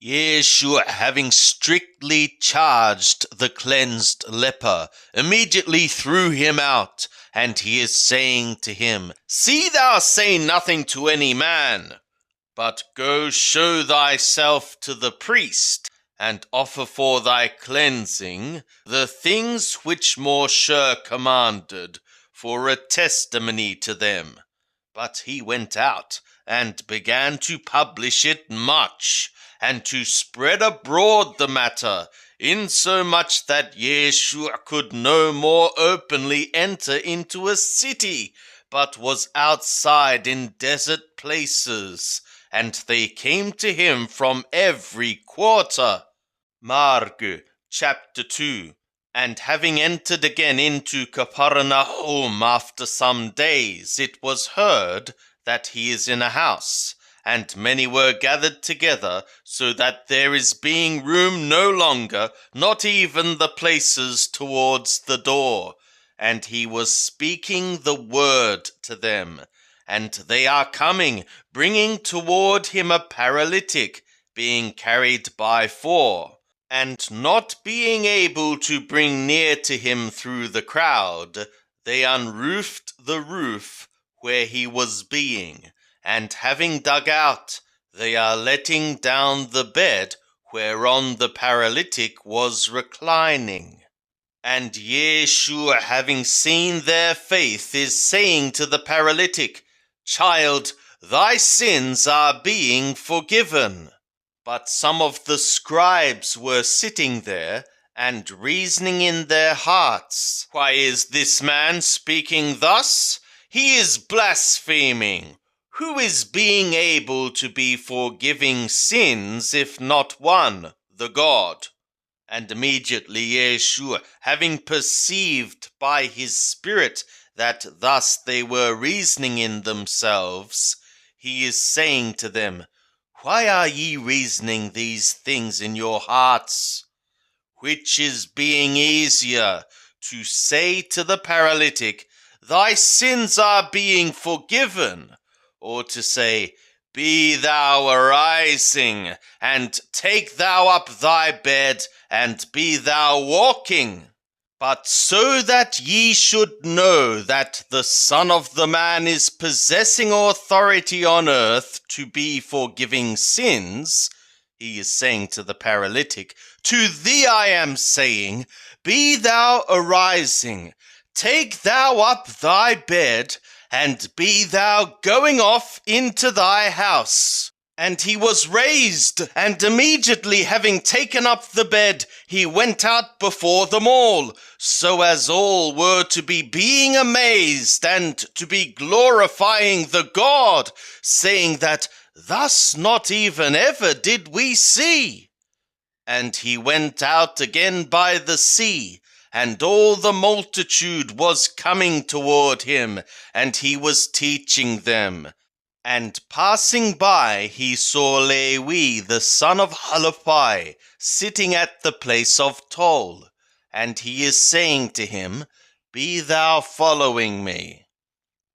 Yeshua, having strictly charged the cleansed leper, immediately threw him out, and he is saying to him, See thou say nothing to any man, but go show thyself to the priest, and offer for thy cleansing the things which Moshe commanded, for a testimony to them. But he went out, and began to publish it much, and to spread abroad the matter, insomuch that Yeshua could no more openly enter into a city, but was outside in desert places, and they came to him from every quarter. Mark chapter 2. And having entered again into Capernaum after some days, it was heard that he is in a house, and many were gathered together, so that there is being room no longer, not even the places towards the door. And he was speaking the word to them. And they are coming, bringing toward him a paralytic, being carried by four. And not being able to bring near to him through the crowd, they unroofed the roof where he was being, and having dug out, they are letting down the bed whereon the paralytic was reclining. And Yeshua, having seen their faith, is saying to the paralytic, Child, thy sins are being forgiven. But some of the scribes were sitting there, and reasoning in their hearts, Why is this man speaking thus? He is blaspheming. Who is being able to be forgiving sins, if not one, the God? And immediately Yeshua, having perceived by his Spirit that thus they were reasoning in themselves, he is saying to them, Why are ye reasoning these things in your hearts? Which is being easier, to say to the paralytic, Thy sins are being forgiven, or to say, Be thou arising, and take thou up thy bed, and be thou walking? But so that ye should know that the Son of the Man is possessing authority on earth to be forgiving sins, he is saying to the paralytic, To thee I am saying, Be thou arising, take thou up thy bed, and be thou going off into thy house. And he was raised, and immediately having taken up the bed, he went out before them all, so as all were to be being amazed, and to be glorifying the God, saying that thus not even ever did we see. And he went out again by the sea, and all the multitude was coming toward him, and he was teaching them. And passing by, he saw Lewi, the son of Halaphi, sitting at the place of toll. And he is saying to him, Be thou following me.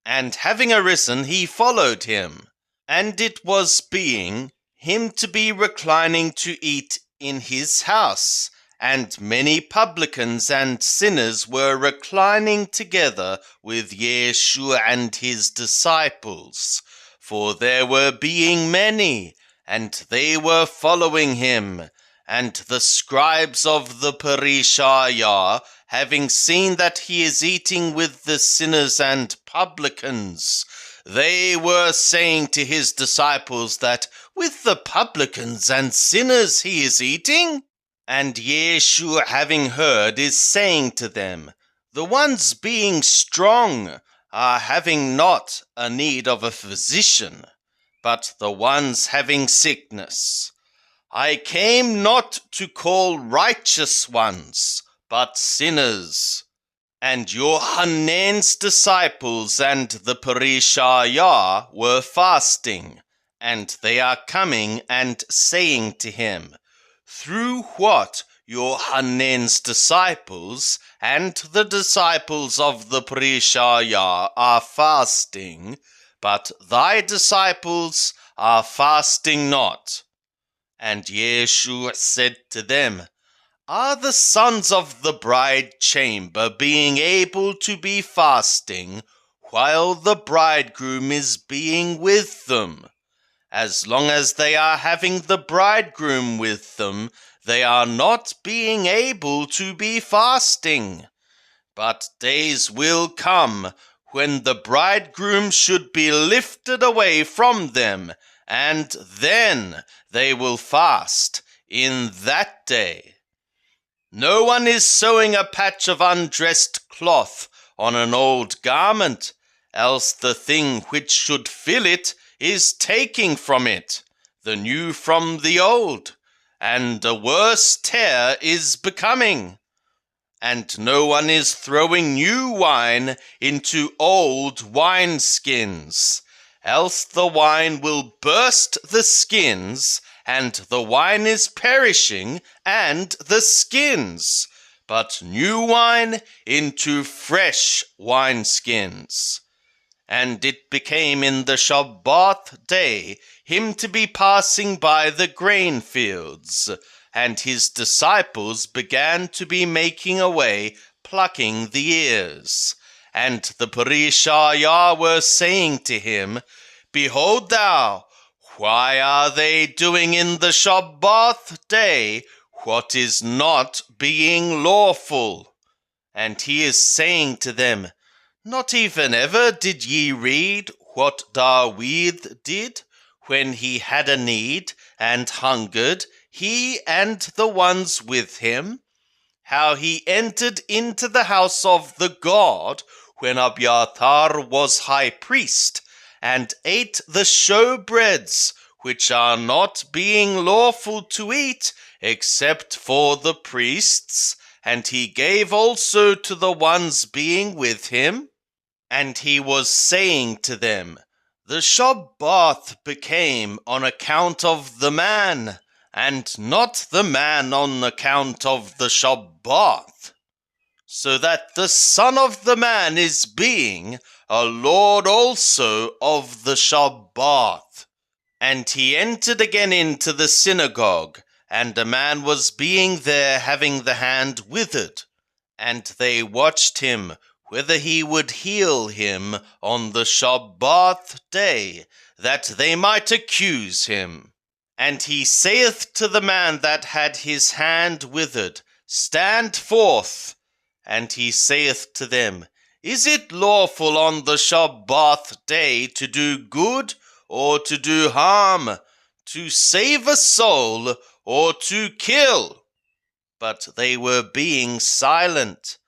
And having arisen, he followed him. And it was being him to be reclining to eat in his house. And many publicans and sinners were reclining together with Yeshua and his disciples. For there were being many, and they were following him. And the scribes of the Parishayah, having seen that he is eating with the sinners and publicans, they were saying to his disciples that with the publicans and sinners he is eating. And Yeshua, having heard, is saying to them, The ones being strong are having not a need of a physician, but the ones having sickness. I came not to call righteous ones, but sinners. And Yohanan's disciples and the Parishayah were fasting, and they are coming and saying to him, Through what Yohanan's disciples and the disciples of the Parishayah are fasting, but thy disciples are fasting not. And Yeshua said to them, Are the sons of the bride chamber being able to be fasting while the bridegroom is being with them? As long as they are having the bridegroom with them, they are not being able to be fasting. But days will come when the bridegroom should be lifted away from them, and then they will fast in that day. No one is sewing a patch of undressed cloth on an old garment, else the thing which should fill it is taking from it the new from the old, and a worse tear is becoming. And no one is throwing new wine into old wineskins, else the wine will burst the skins, and the wine is perishing, and the skins, but new wine into fresh wineskins. And it became in the Shabbat day him to be passing by the grain fields, and his disciples began to be making away, plucking the ears. And the Parishayah were saying to him, Behold thou, why are they doing in the Shabbat day what is not being lawful? And he is saying to them, Not even ever did ye read what David did when he had a need and hungered, he and the ones with him, how he entered into the house of the God when Abiathar was high priest, and ate the showbreads, which are not being lawful to eat, except for the priests, and he gave also to the ones being with him. And he was saying to them, The Shabbat became on account of the man, and not the man on account of the Shabbat, so that the Son of the Man is being a Lord also of the Shabbat. And he entered again into the synagogue, and a man was being there having the hand withered, and they watched him, whether he would heal him on the Shabbat day, that they might accuse him. And he saith to the man that had his hand withered, Stand forth. And he saith to them, Is it lawful on the Shabbat day to do good or to do harm, to save a soul or to kill? But they were being silent.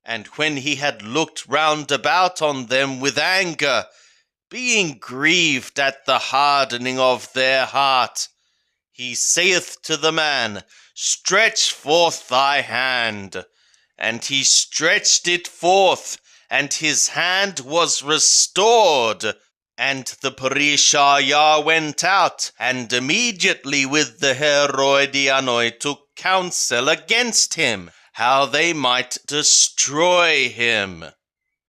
And when he had looked round about on them with anger, being grieved at the hardening of their heart, he saith to the man, Stretch forth thy hand. And he stretched it forth, and his hand was restored. And the Parishayah went out, and immediately with the Herodianoi took counsel against him, how they might destroy him.